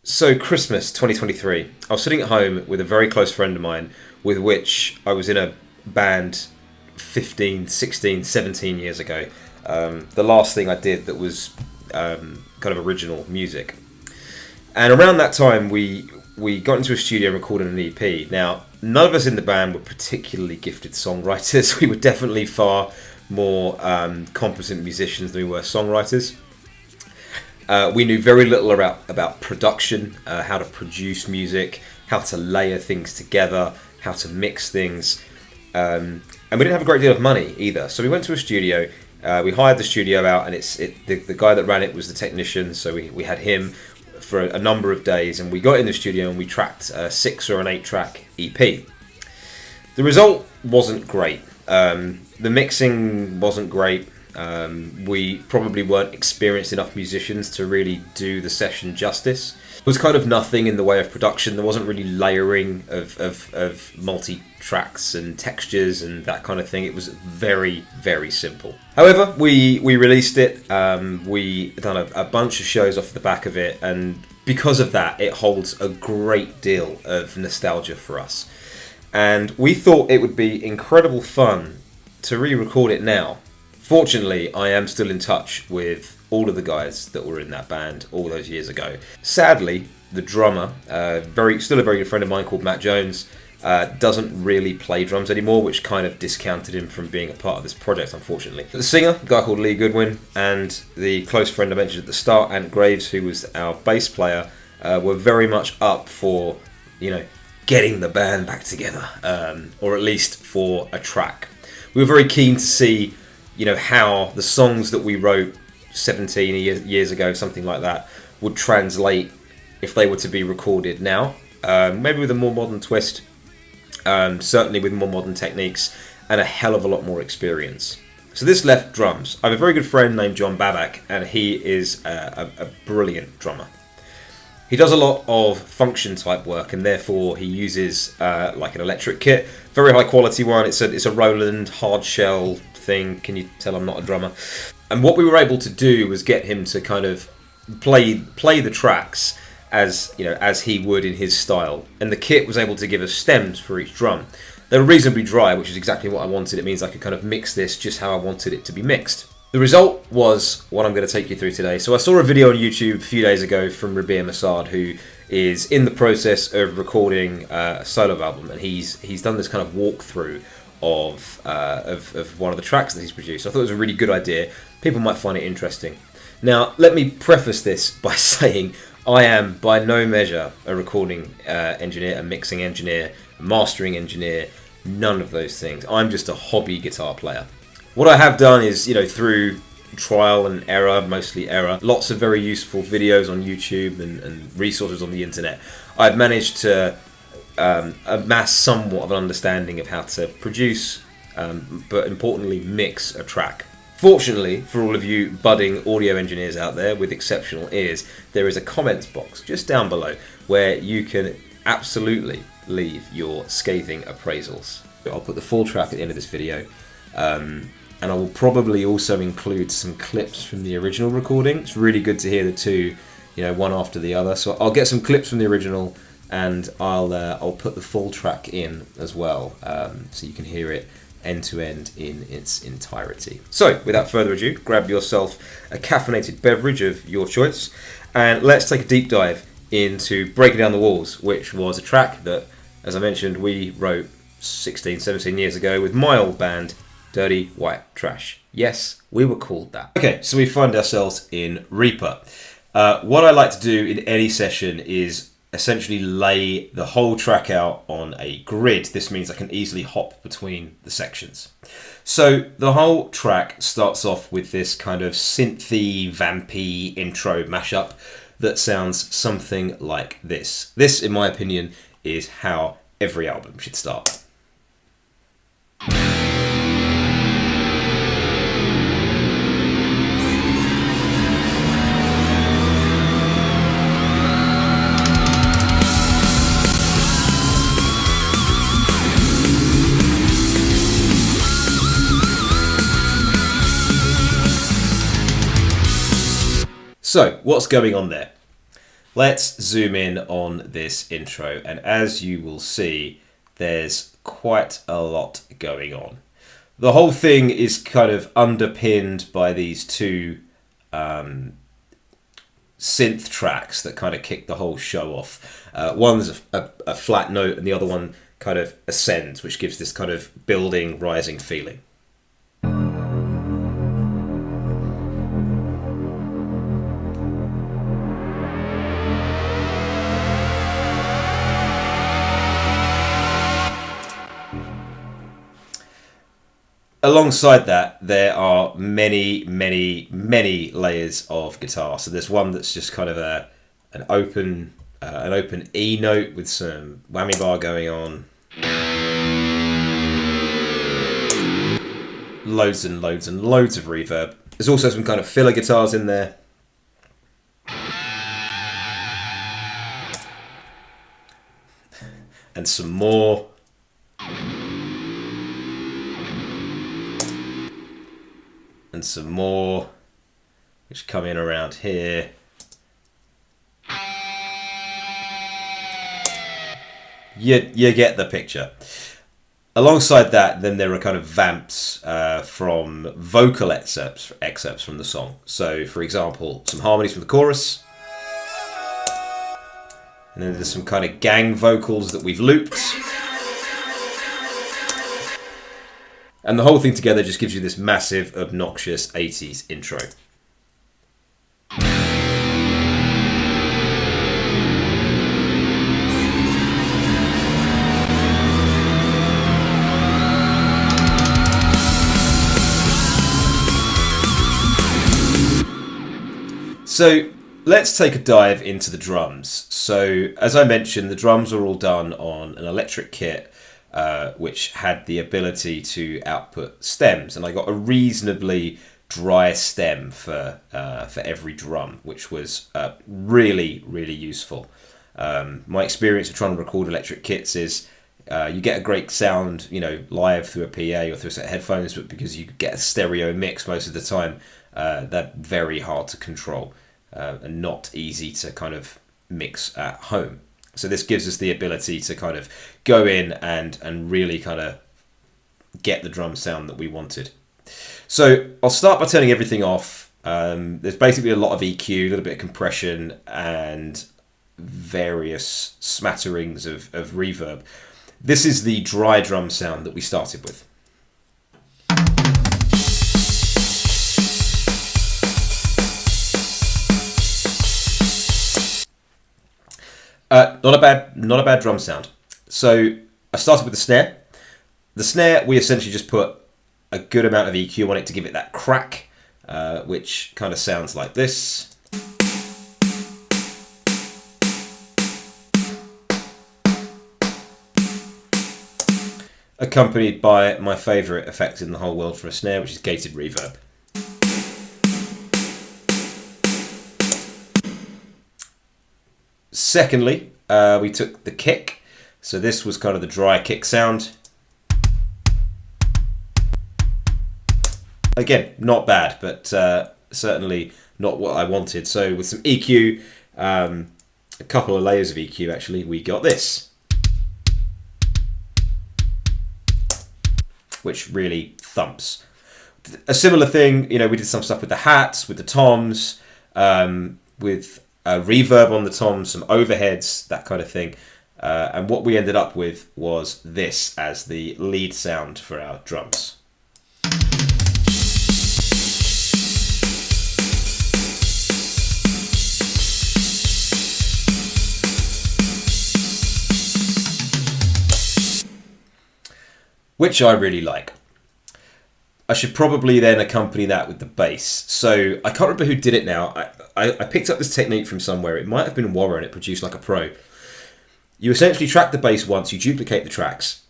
So Christmas 2023, I was sitting at home with a very close friend of mine with which I was in a band 15, 16, 17 years ago. The last thing I did that was kind of original music. And around that time we got into a studio and recorded an EP. Now, none of us in the band were particularly gifted songwriters. We were definitely far more competent musicians than we were songwriters. We knew very little about production, how to produce music, how to layer things together, how to mix things. And we didn't have a great deal of money either. So we went to a studio, we hired the studio out, and the guy that ran it was the technician, so we had him for a number of days, and we got in the studio and we tracked a 6 or an 8 track EP. The result wasn't great. The mixing wasn't great. We probably weren't experienced enough musicians to really do the session justice. There was kind of nothing in the way of production. There wasn't really layering of multi-tracks and textures and that kind of thing. It was very, very simple. However, we released it. We done a bunch of shows off the back of it, and because of that, it holds a great deal of nostalgia for us. And we thought it would be incredible fun to re-record it now. Fortunately, I am still in touch with all of the guys that were in that band all those years ago. Sadly, the drummer, still a very good friend of mine called Matt Jones, doesn't really play drums anymore, which kind of discounted him from being a part of this project, unfortunately. The singer, a guy called Lee Goodwin, and the close friend I mentioned at the start, Ant Graves, who was our bass player, were very much up for, getting the band back together, or at least for a track. We were very keen to see how the songs that we wrote 17 years ago, something like that, would translate if they were to be recorded now. Maybe with a more modern twist, certainly with more modern techniques, and a hell of a lot more experience. So this left drums. I have a very good friend named John Babak, and he is a brilliant drummer. He does a lot of function type work, and therefore he uses like an electric kit, very high quality one. It's a Roland hard shell thing. Can you tell I'm not a drummer? And what we were able to do was get him to kind of play the tracks as he would in his style, and the kit was able to give us stems for each drum. They were reasonably dry, which is exactly what I wanted. It means I could kind of mix this just how I wanted it to be mixed. The result was what I'm going to take you through today. So I saw a video on YouTube a few days ago from Rabia Masad, who is in the process of recording a solo album, and he's done this kind of walkthrough of one of the tracks that he's produced. I thought it was a really good idea. People might find it interesting. Now, let me preface this by saying I am by no measure a recording engineer, a mixing engineer, a mastering engineer, none of those things. I'm just a hobby guitar player. What I have done is, through trial and error, mostly error, lots of very useful videos on YouTube and resources on the internet, I've managed to amass somewhat of an understanding of how to produce, but importantly mix a track. Fortunately for all of you budding audio engineers out there with exceptional ears, there is a comments box just down below where you can absolutely leave your scathing appraisals. I'll put the full track at the end of this video, and I will probably also include some clips from the original recording. It's really good to hear the two, one after the other. So I'll get some clips from the original, and I'll put the full track in as well, so you can hear it end to end in its entirety. So without further ado, grab yourself a caffeinated beverage of your choice, and let's take a deep dive into Breaking Down the Walls, which was a track that, as I mentioned, we wrote 16, 17 years ago with my old band, Dirty White Trash. Yes, we were called that. Okay, so we find ourselves in Reaper. What I like to do in any session is essentially lay the whole track out on a grid. This means I can easily hop between the sections. So the whole track starts off with this kind of synthy, vampy intro mashup that sounds something like this. This, in my opinion, is how every album should start. So, what's going on there? Let's zoom in on this intro, and as you will see, there's quite a lot going on. The whole thing is kind of underpinned by these two synth tracks that kind of kick the whole show off. One's a flat note and the other one kind of ascends, which gives this kind of building, rising feeling. Alongside that, there are many, many, many layers of guitar. So there's one that's just kind of an open E note with some whammy bar going on. Loads and loads and loads of reverb. There's also some kind of filler guitars in there. And some more. And some more, which come in around here. You get the picture. Alongside that, then there are kind of vamps from vocal excerpts from the song. So, for example, some harmonies from the chorus. And then there's some kind of gang vocals that we've looped. And the whole thing together just gives you this massive, obnoxious 80s intro. So let's take a dive into the drums. So as I mentioned, the drums are all done on an electric kit, which had the ability to output stems, and I got a reasonably dry stem for every drum, which was really, really useful. My experience of trying to record electric kits is you get a great sound, live through a PA or through a set of headphones, but because you get a stereo mix most of the time, they're very hard to control and not easy to kind of mix at home. So this gives us the ability to kind of go in and really kind of get the drum sound that we wanted. So I'll start by turning everything off. There's basically a lot of EQ, a little bit of compression, and various smatterings of reverb. This is the dry drum sound that we started with. Not a bad drum sound. So I started with the snare. The snare, we essentially just put a good amount of EQ on it to give it that crack, which kind of sounds like this. Accompanied by my favourite effect in the whole world for a snare, which is gated reverb. Secondly, we took the kick. So this was kind of the dry kick sound. Again, not bad, but certainly not what I wanted. So with some EQ, a couple of layers of EQ actually, we got this. Which really thumps. A similar thing, we did some stuff with the hats, with the toms, with reverb on the toms, some overheads, that kind of thing. And what we ended up with was this as the lead sound for our drums. Which I really like. I should probably then accompany that with the bass. So I can't remember who did it now. I picked up this technique from somewhere. It might have been Warren. It produced like a pro. You essentially track the bass once, you duplicate the tracks,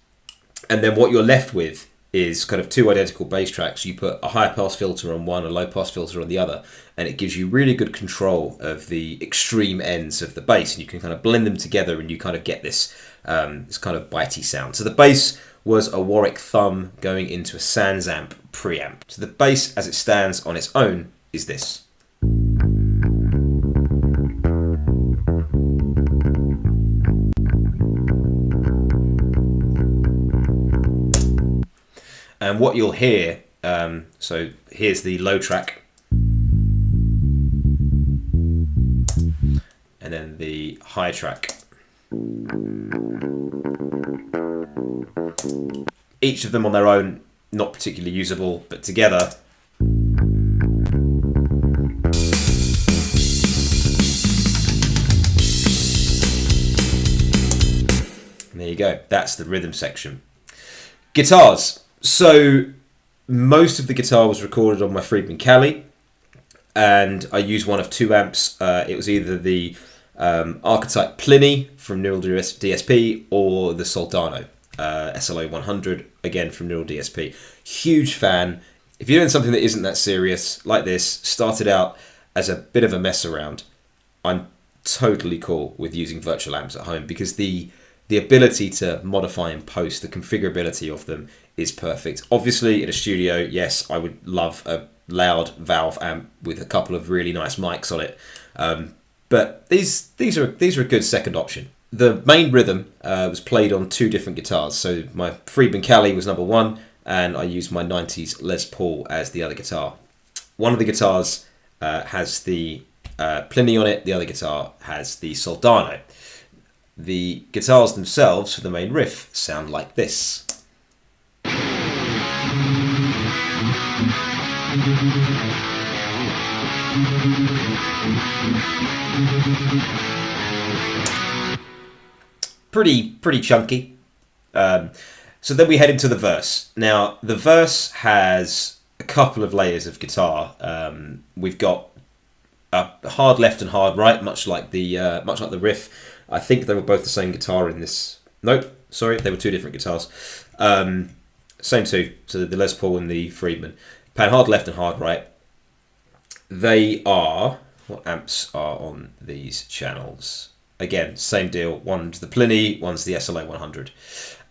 and then what you're left with is kind of two identical bass tracks. You put a high pass filter on one, a low pass filter on the other, and it gives you really good control of the extreme ends of the bass, and you can kind of blend them together and you kind of get this kind of bitey sound. So the bass was a Warwick Thumb going into a Sans amp preamp. So the bass as it stands on its own is this. And what you'll hear, so here's the low track, and then the high track. Each of them on their own, not particularly usable, but together. And there you go, that's the rhythm section. Guitars. So most of the guitar was recorded on my Friedman Cali, and I used one of two amps. It was either the Archetype Pliny from Neural DSP or the Soldano SLO 100, again from Neural DSP. Huge fan. If you're doing something that isn't that serious, like this, started out as a bit of a mess around, I'm totally cool with using virtual amps at home, because the ability to modify and post, the configurability of them is perfect. Obviously, in a studio, yes, I would love a loud valve amp with a couple of really nice mics on it. But these are a good second option. The main rhythm was played on two different guitars. So my Friedman Cali was number one, and I used my 90s Les Paul as the other guitar. One of the guitars has the Pliny on it, the other guitar has the Soldano. The guitars themselves for the main riff sound like this. Pretty chunky. So then we head into the verse. Now the verse has a couple of layers of guitar. We've got a hard left and hard right, much like the riff. I think they were both the same guitar in this. Nope, sorry, they were two different guitars. Same two, so the Les Paul and the Friedman. Pan hard left and hard right. They are, what amps are on these channels? Again, same deal. One's the Pliny, one's the SLO 100.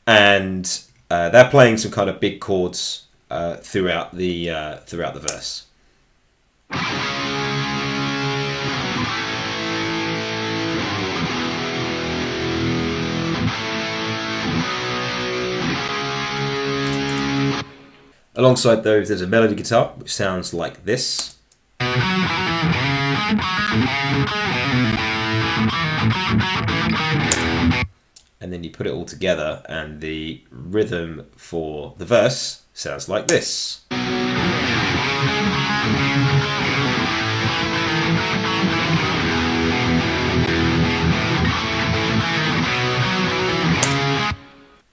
And they're playing some kind of big chords throughout the verse. Alongside those, there's a melody guitar, which sounds like this. And then you put it all together, and the rhythm for the verse sounds like this.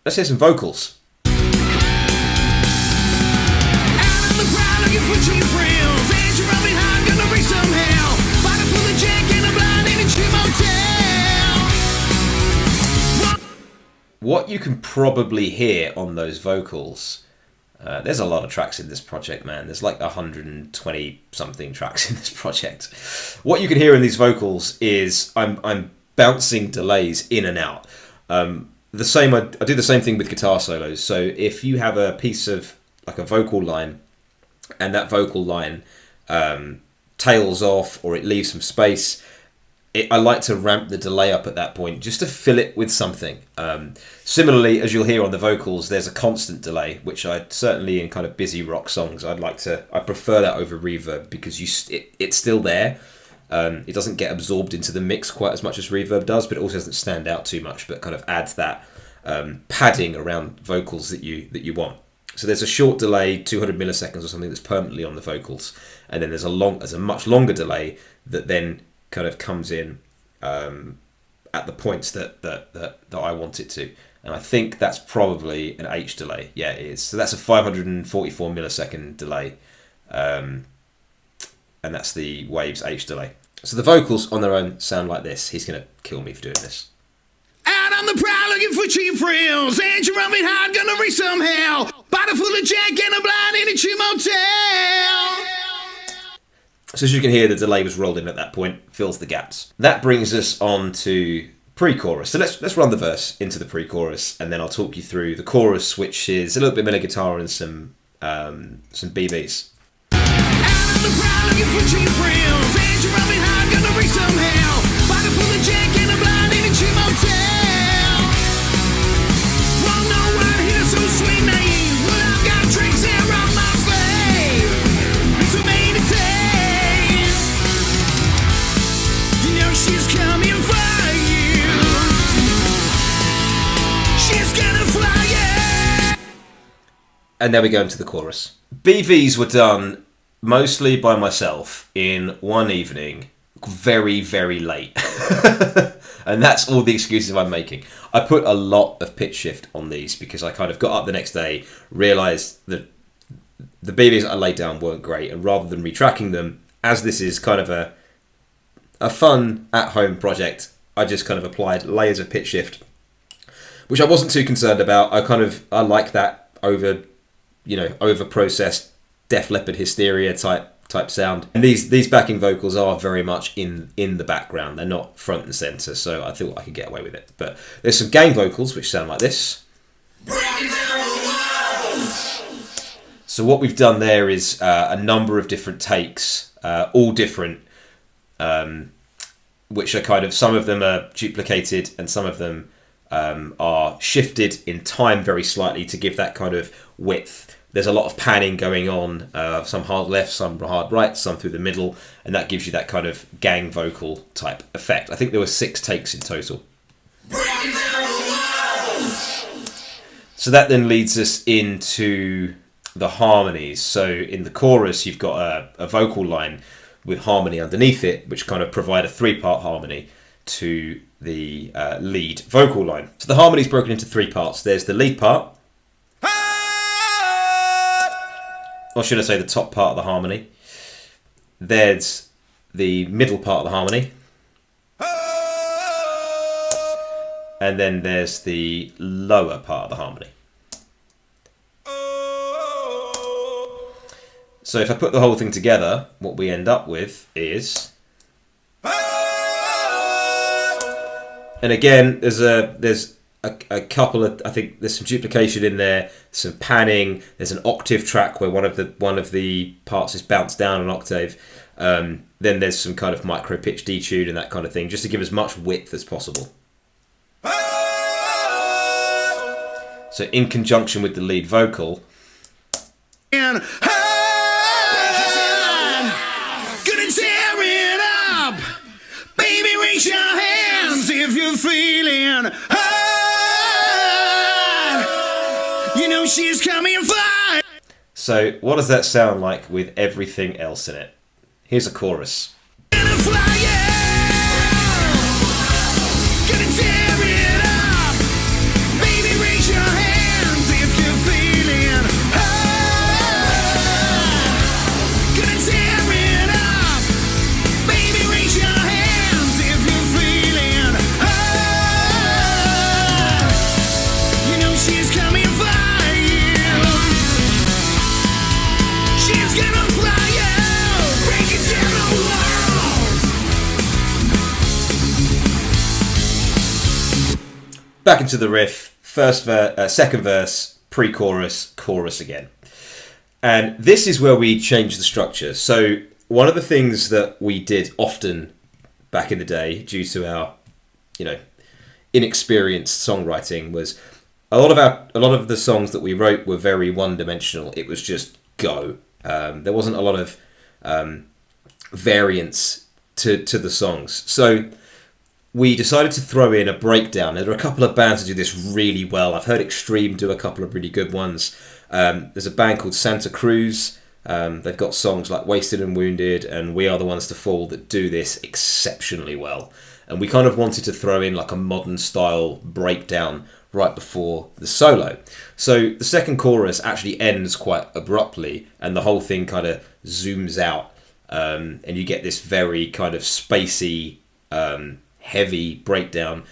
Let's hear some vocals. What you can probably hear on those vocals, there's a lot of tracks in this project, man. There's like 120 something tracks in this project. What you can hear in these vocals is I'm bouncing delays in and out. I do the same thing with guitar solos. So if you have a piece of like a vocal line, and that vocal line tails off or it leaves some space, I like to ramp the delay up at that point just to fill it with something. Similarly, as you'll hear on the vocals, there's a constant delay, which I certainly in kind of busy rock songs, I prefer that over reverb, because it's still there. It doesn't get absorbed into the mix quite as much as reverb does, but it also doesn't stand out too much, but kind of adds that padding around vocals that you want. So there's a short delay, 200 milliseconds or something, that's permanently on the vocals, and then there's a much longer delay that then kind of comes in at the points that I want it to. And I think that's probably an H delay. Yeah, it is. So that's a 544 millisecond delay. And that's the Waves H delay. So the vocals on their own sound like this. He's going to kill me for doing this. Out on the prowl looking for cheap thrills. Ain't you rubbing hard, gonna reach somehow. Bottle full of Jack and a blind in a cheap motel. So as you can hear, the delay was rolled in at that point, fills the gaps. That brings us on to pre-chorus. So let's run the verse into the pre-chorus, and then I'll talk you through the chorus, which is a little bit of guitar and some BBs. Out on the prowl looking for cheap thrills. Ain't you rubbing hard, gonna reach somehow. Bottle full of Jack and a blind in a cheap motel. Won't know why here so sweet naive. Well, I've got a drink. And then we go into the chorus. BVs were done mostly by myself in one evening, very, very late. And that's all the excuses I'm making. I put a lot of pitch shift on these because I kind of got up the next day, realised that the BVs I laid down weren't great, and rather than retracking them, as this is kind of a fun at-home project, I just kind of applied layers of pitch shift, which I wasn't too concerned about. I like that over processed Def Leppard hysteria type sound. And these backing vocals are very much in the background. They're not front and centre, so I thought I could get away with it. But there's some gang vocals which sound like this. So what we've done there is a number of different takes, all different, which are kind of, some of them are duplicated and some of them are shifted in time very slightly to give that kind of width. There's a lot of panning going on, some hard left, some hard right, some through the middle, and that gives you that kind of gang vocal type effect. I think there were 6 takes in total. So that then leads us into the harmonies. So in the chorus, you've got a vocal line with harmony underneath it, which kind of provide a 3-part harmony to the lead vocal line. So the harmony is broken into 3 parts. There's the lead part, or should I say the top part of the harmony. There's the middle part of the harmony. And then there's the lower part of the harmony. So if I put the whole thing together, what we end up with is... And again, there's a couple of, I think there's some duplication in there, some panning. There's an octave track where one of the parts is bounced down an octave. Then there's some kind of micro pitch detune and that kind of thing, just to give as much width as possible. So in conjunction with the lead vocal, And gonna tear it up, baby. Raise your hands if you're feeling hot. You know she's coming fly. So what does that sound like with everything else in it? Here's a chorus. Gonna fly, yeah. Gonna tear it up, baby. Raise your hands if you're feeling hot. Gonna tear it up, baby. Raise your hands if you're feeling hot. You know she's coming fly, yeah. She's gonna fly, yeah. Breaking down the walls. Back into the riff, second verse, pre-chorus, chorus again. And this is where we change the structure. So one of the things that we did often back in the day, due to our, inexperienced songwriting, was a lot of the songs that we wrote were very one-dimensional. It was just go. There wasn't a lot of variance to the songs. So we decided to throw in a breakdown. There are a couple of bands that do this really well. I've heard Extreme do a couple of really good ones. There's a band called Santa Cruz. They've got songs like Wasted and Wounded and We Are the Ones to Fall that do this exceptionally well. And we kind of wanted to throw in like a modern style breakdown right before the solo. So the second chorus actually ends quite abruptly and the whole thing kind of zooms out. And you get this very kind of spacey, heavy breakdown.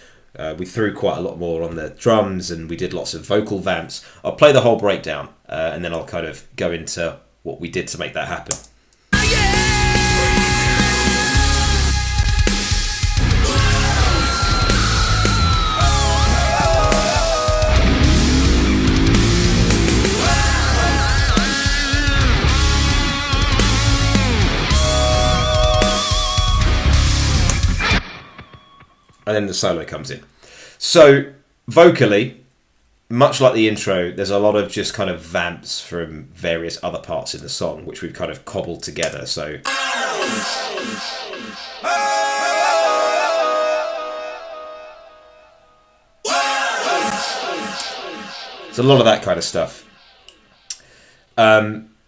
We threw quite a lot more on the drums and we did lots of vocal vamps. I'll play the whole breakdown and then I'll kind of go into what we did to make that happen. And then the solo comes in. So vocally, much like the intro, there's a lot of just kind of vamps from various other parts in the song, which we've kind of cobbled together. So it's a lot of that kind of stuff.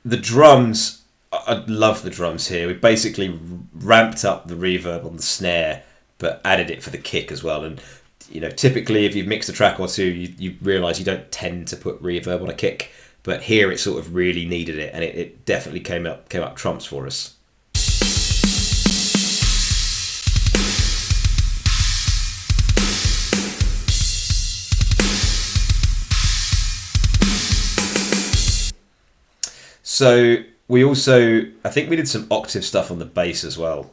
The drums, I love the drums here. We basically ramped up the reverb on the snare, but added it for the kick as well. And typically if you've mixed a track or two, you realise you don't tend to put reverb on a kick, but here it sort of really needed it, and it definitely came up trumps for us. So we also, I think we did some octave stuff on the bass as well.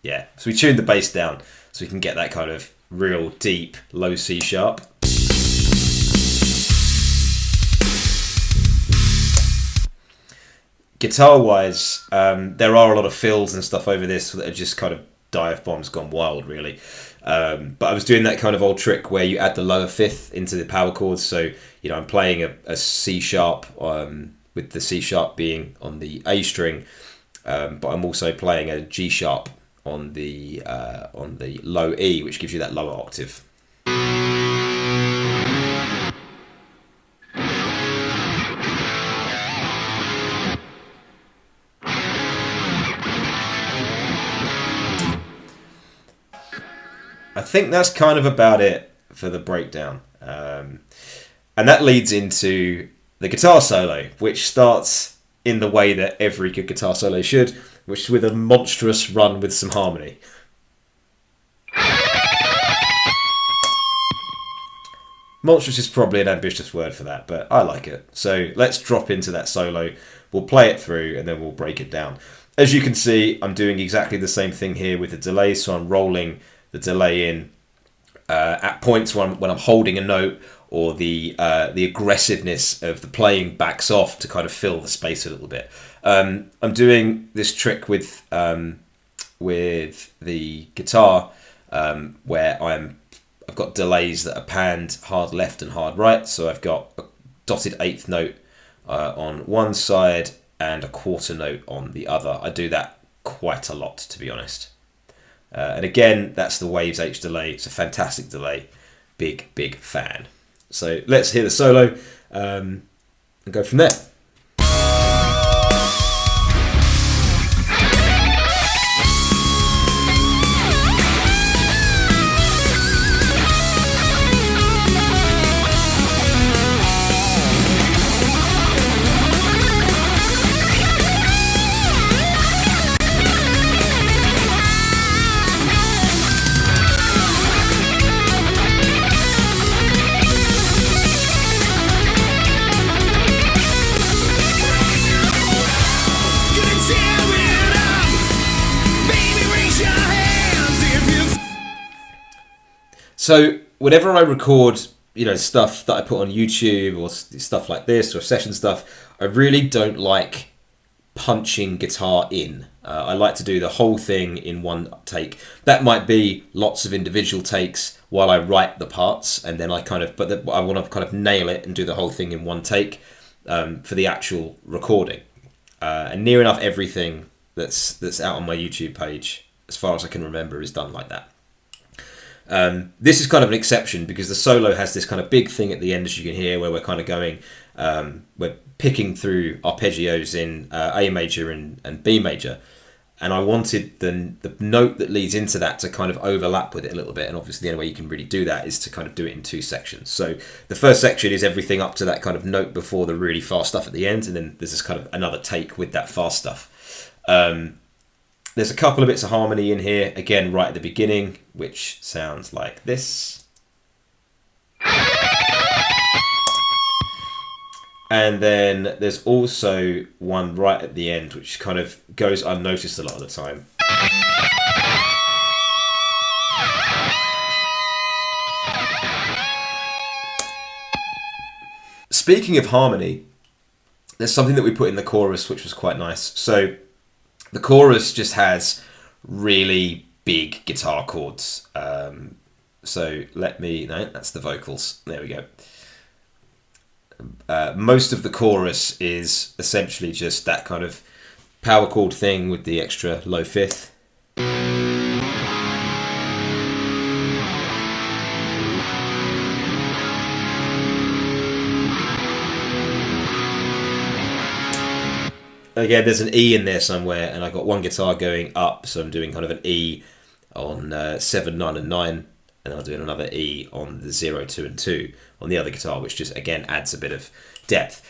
Yeah, so we tuned the bass down so we can get that kind of real deep low C sharp. Guitar wise, there are a lot of fills and stuff over this that are just kind of dive bombs gone wild, really. But I was doing that kind of old trick where you add the lower fifth into the power chords. So, I'm playing a C sharp with the C sharp being on the A string, but I'm also playing a G sharp on the low E, which gives you that lower octave. I think that's kind of about it for the breakdown. And that leads into the guitar solo, which starts in the way that every good guitar solo should, which is with a monstrous run with some harmony. Monstrous is probably an ambitious word for that, but I like it. So let's drop into that solo. We'll play it through and then we'll break it down. As you can see, I'm doing exactly the same thing here with the delay, so I'm rolling the delay in at points when I'm holding a note, or the aggressiveness of the playing backs off to kind of fill the space a little bit. I'm doing this trick with the guitar where I've got delays that are panned hard left and hard right. So I've got a dotted eighth note on one side and a quarter note on the other. I do that quite a lot, to be honest. And again, that's the Waves H delay. It's a fantastic delay. Big, big fan. So let's hear the solo and go from there. So whenever I record, stuff that I put on YouTube or stuff like this or session stuff, I really don't like punching guitar in. I like to do the whole thing in one take. That might be lots of individual takes while I write the parts, and then I want to kind of nail it and do the whole thing in one take for the actual recording. And near enough everything that's out on my YouTube page, as far as I can remember, is done like that. This is kind of an exception because the solo has this kind of big thing at the end, as you can hear, where we're kind of going, we're picking through arpeggios in A major and B major, and I wanted the note that leads into that to kind of overlap with it a little bit, and obviously the only way you can really do that is to kind of do it in two sections. So the first section is everything up to that kind of note before the really fast stuff at the end, and then there's this kind of another take with that fast stuff. There's a couple of bits of harmony in here, again, right at the beginning, which sounds like this. And then there's also one right at the end, which kind of goes unnoticed a lot of the time. Speaking of harmony, there's something that we put in the chorus, which was quite nice. So the chorus just has really big guitar chords. No, that's the vocals. There we go. Most of the chorus is essentially just that kind of power chord thing with the extra low fifth. again, there's an E in there somewhere, and I got one guitar going up, so I'm doing kind of an E on 7, 9 and 9, and then I'm doing another E on the 0, 2 and 2 on the other guitar, which just, again, adds a bit of depth.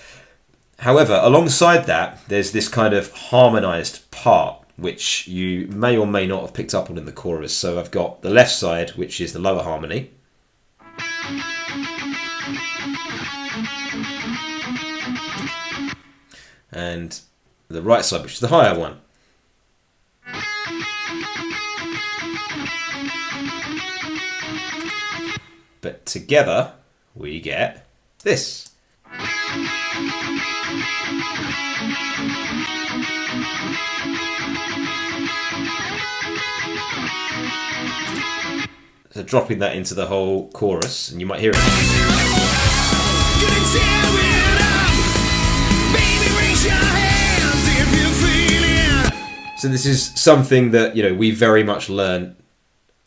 However, alongside that, there's this kind of harmonised part, which you may or may not have picked up on in the chorus. So I've got the left side, which is the lower harmony. And the right side, which is the higher one. But together, we get this. So dropping that into the whole chorus, and you might hear it. So this is something that, you know, we very much learned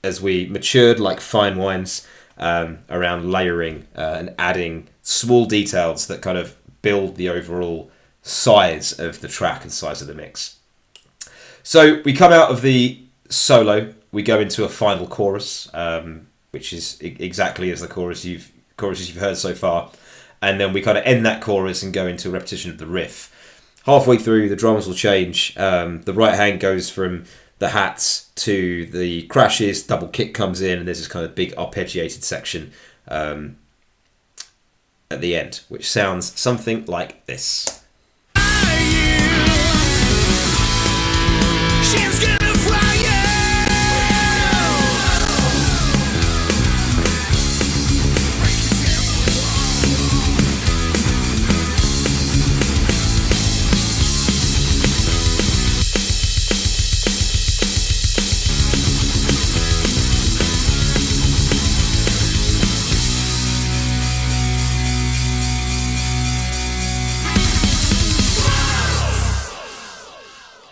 as we matured like fine wines, around layering and adding small details that kind of build the overall size of the track and size of the mix. So we come out of the solo, we go into a final chorus, which is exactly as the choruses you've heard so far, and then we kind of end that chorus and go into a repetition of the riff. Halfway through, the drums will change. The right hand goes from the hats to the crashes, double kick comes in, and there's this kind of big arpeggiated section at the end, which sounds something like this.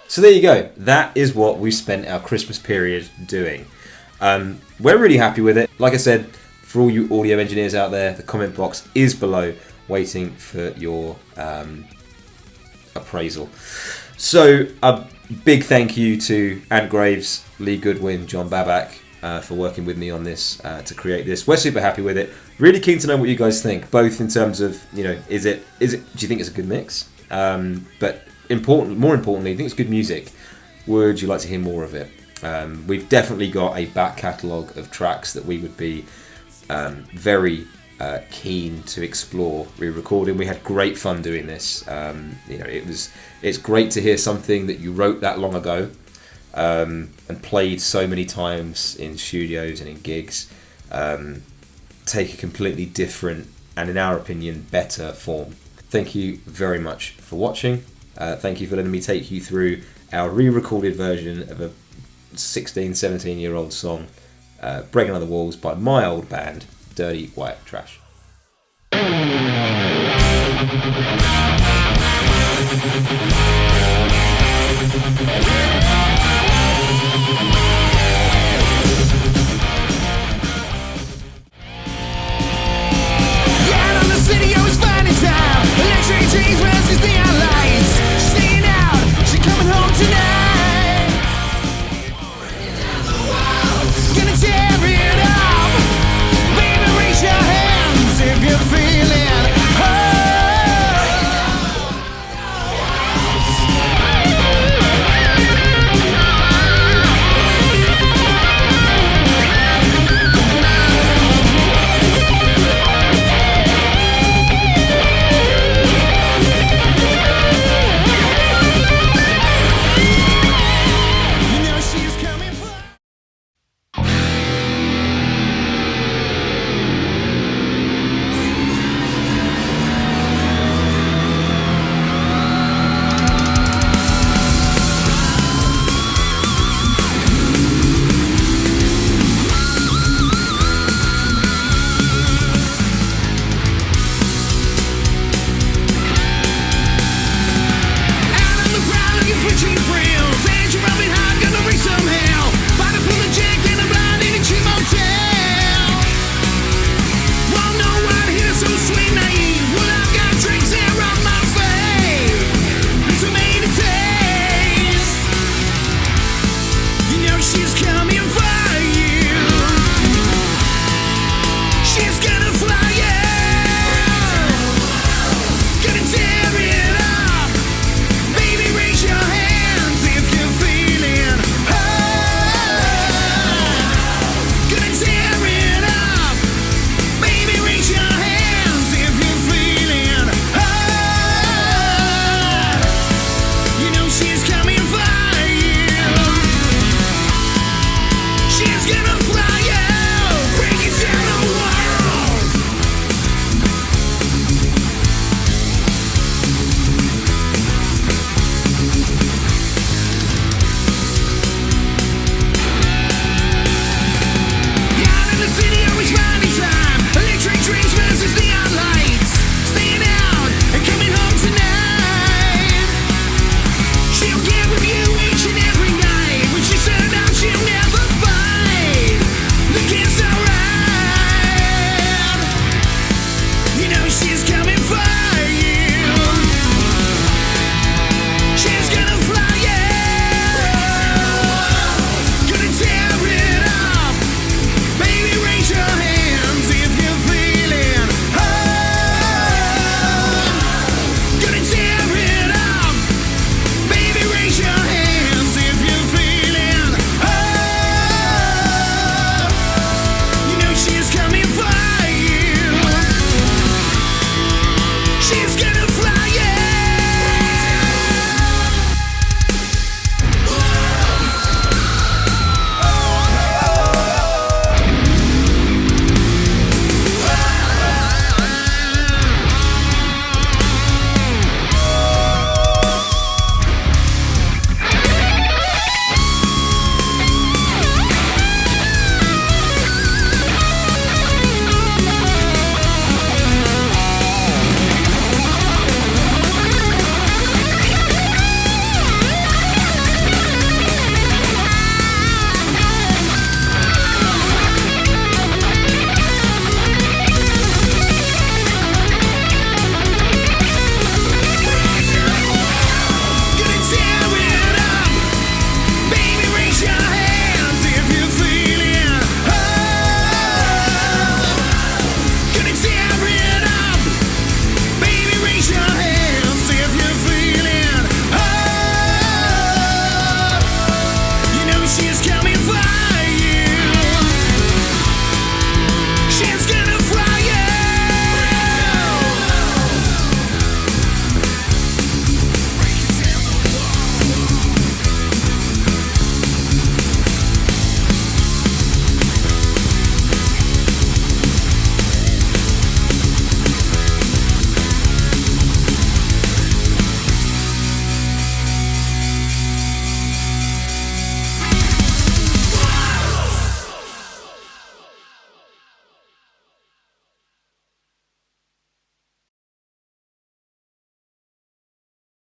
So there you go. That is what we spent our Christmas period doing. We're really happy with it. Like I said, for all you audio engineers out there, the comment box is below, waiting for your appraisal. So a big thank you to Ant Graves, Lee Goodwin, John Babak for working with me on this to create this. We're super happy with it. Really keen to know what you guys think, both in terms of, you know, do you think it's a good mix? But more importantly, I think it's good music. Would you like to hear more of it? We've definitely got a back catalogue of tracks that we would be very keen to explore re-recording. We had great fun doing this. You know, it's great to hear something that you wrote that long ago and played so many times in studios and in gigs, take a completely different and, in our opinion, better form. Thank you very much for watching. Thank you for letting me take you through our re-recorded version of a 16, 17-year-old song, Breaking Other Walls by my old band, Dirty White Trash.